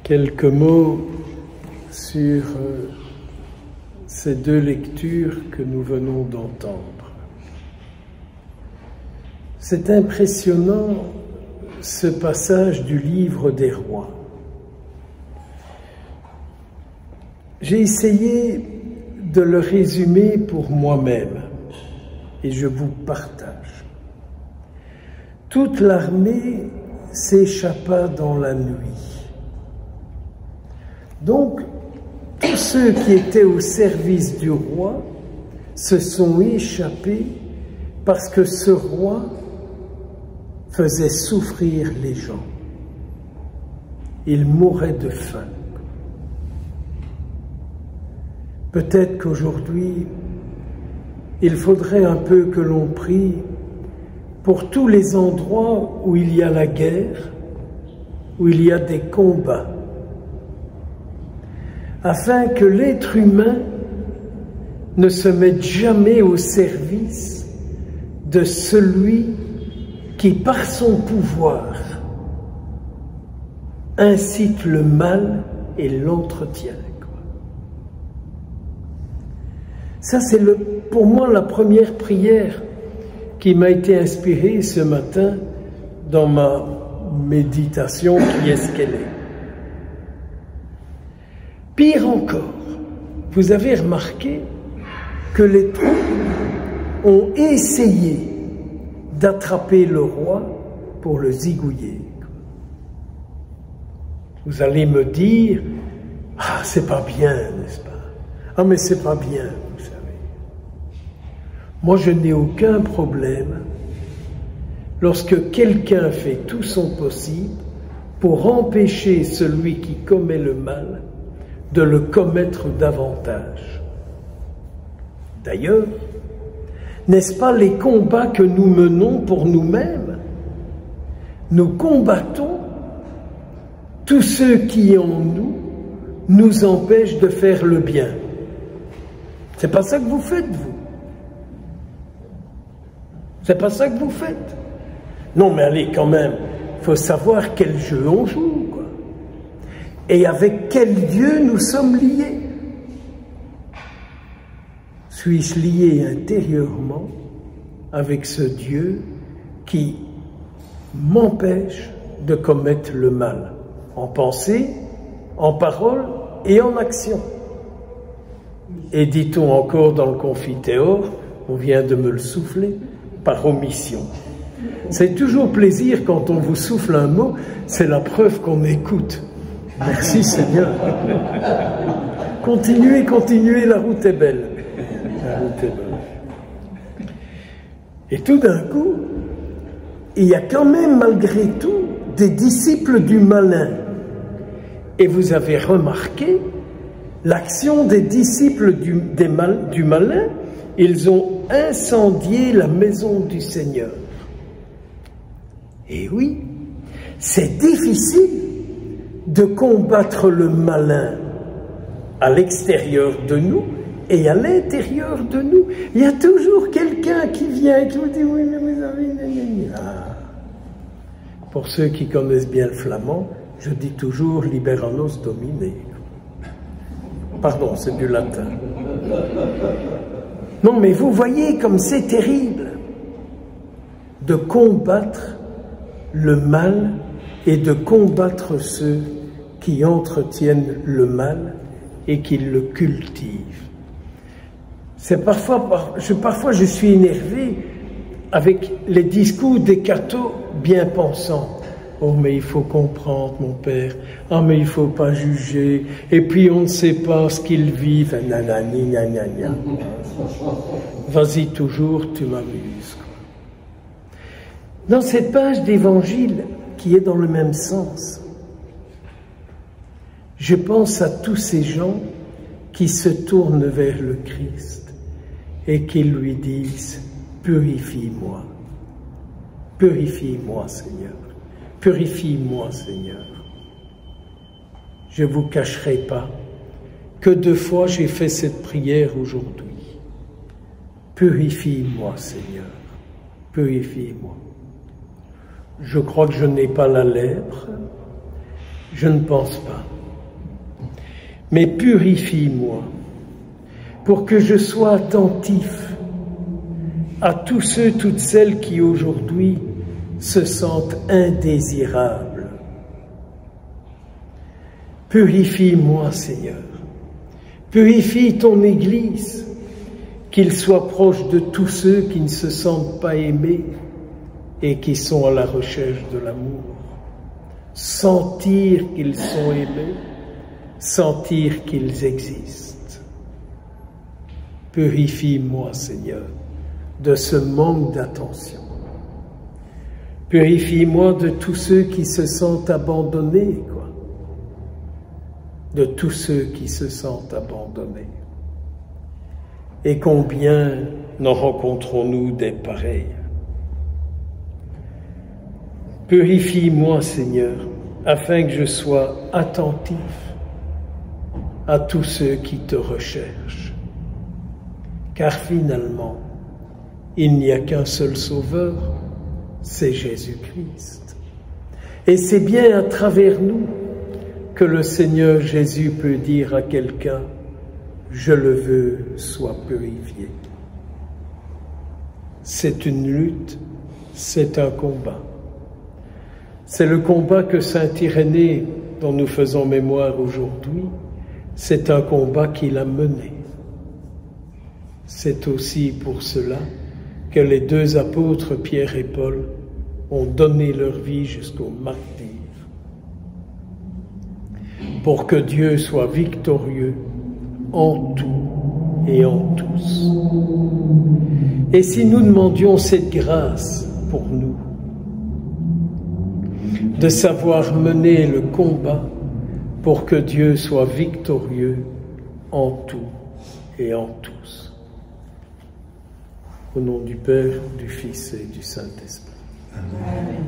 Quelques mots sur ces deux lectures que nous venons d'entendre. C'est impressionnant ce passage du livre des rois. J'ai essayé de le résumer pour moi-même et je vous partage. Toute l'armée s'échappa dans la nuit. Donc, tous ceux qui étaient au service du roi se sont échappés parce que ce roi faisait souffrir les gens. Ils mouraient de faim. Peut-être qu'aujourd'hui, il faudrait un peu que l'on prie pour tous les endroits où il y a la guerre, où il y a des combats, afin que l'être humain ne se mette jamais au service de celui qui, par son pouvoir, incite le mal et l'entretient. Ça, c'est pour moi la première prière qui m'a été inspirée ce matin dans ma méditation qui est ce qu'elle est. Pire encore, vous avez remarqué que les troupes ont essayé d'attraper le roi pour le zigouiller. Vous allez me dire, ah, c'est pas bien, n'est-ce pas? Ah, mais c'est pas bien, vous savez. Moi, je n'ai aucun problème lorsque quelqu'un fait tout son possible pour empêcher celui qui commet le mal de le commettre davantage. D'ailleurs, n'est-ce pas les combats que nous menons pour nous-mêmes? Nous combattons tous ceux qui en nous empêchent de faire le bien. C'est pas ça que vous faites, vous. C'est pas ça que vous faites. Non, mais allez, quand même, il faut savoir quel jeu on joue, quoi. Et avec quel Dieu nous sommes liés. Suis-je lié intérieurement avec ce Dieu qui m'empêche de commettre le mal, en pensée, en parole et en action? Et dit-on encore dans le Confiteor, on vient de me le souffler, par omission. C'est toujours plaisir quand on vous souffle un mot, c'est la preuve qu'on écoute. Merci Seigneur. Continuez, continuez, la route est belle. La route est belle. Et tout d'un coup, il y a quand même malgré tout des disciples du malin. Et vous avez remarqué l'action des disciples du malin, ils ont incendié la maison du Seigneur. Et oui, c'est difficile de combattre le malin à l'extérieur de nous et à l'intérieur de nous. Il y a toujours quelqu'un qui vient et qui vous dit « oui, mais vous avez... » Pour ceux qui connaissent bien le flamand, je dis toujours « liberanos domine ». Pardon, c'est du latin. Non, mais vous voyez comme c'est terrible de combattre le mal et de combattre ceux qui entretiennent le mal et qui le cultivent. C'est parfois je suis énervé avec les discours des cathos bien pensants. Oh, mais il faut comprendre, mon père. Ah, mais il ne faut pas juger. Et puis, on ne sait pas ce qu'ils vivent. Nanani, nanana. Vas-y, toujours, tu m'amuses. Dans cette page d'évangile qui est dans le même sens, je pense à tous ces gens qui se tournent vers le Christ et qui lui disent « Purifie-moi. Purifie-moi, Seigneur. Purifie-moi, Seigneur. » Je ne vous cacherai pas que 2 fois j'ai fait cette prière aujourd'hui. Purifie-moi, Seigneur. Purifie-moi. Je crois que je n'ai pas la lèpre. Je ne pense pas. Mais purifie-moi pour que je sois attentif à tous ceux, toutes celles qui aujourd'hui se sentent indésirables. Purifie-moi, Seigneur. Purifie ton Église, qu'il soit proche de tous ceux qui ne se sentent pas aimés et qui sont à la recherche de l'amour. Sentir qu'ils sont aimés, sentir qu'ils existent. Purifie-moi, Seigneur, de ce manque d'attention. Purifie-moi de tous ceux qui se sentent abandonnés, de tous ceux qui se sentent abandonnés. Et combien n'en rencontrons-nous des pareils? Purifie-moi, Seigneur, afin que je sois attentif à tous ceux qui te recherchent. Car finalement, il n'y a qu'un seul Sauveur, c'est Jésus-Christ. Et c'est bien à travers nous que le Seigneur Jésus peut dire à quelqu'un « Je le veux, sois purifié ». C'est une lutte, c'est un combat. C'est le combat que saint Irénée, dont nous faisons mémoire aujourd'hui, c'est un combat qu'il a mené. C'est aussi pour cela que les deux apôtres, Pierre et Paul, ont donné leur vie jusqu'au martyre, pour que Dieu soit victorieux en tout et en tous. Et si nous demandions cette grâce pour nous, de savoir mener le combat pour que Dieu soit victorieux en tout et en tous. Au nom du Père, du Fils et du Saint-Esprit. Amen.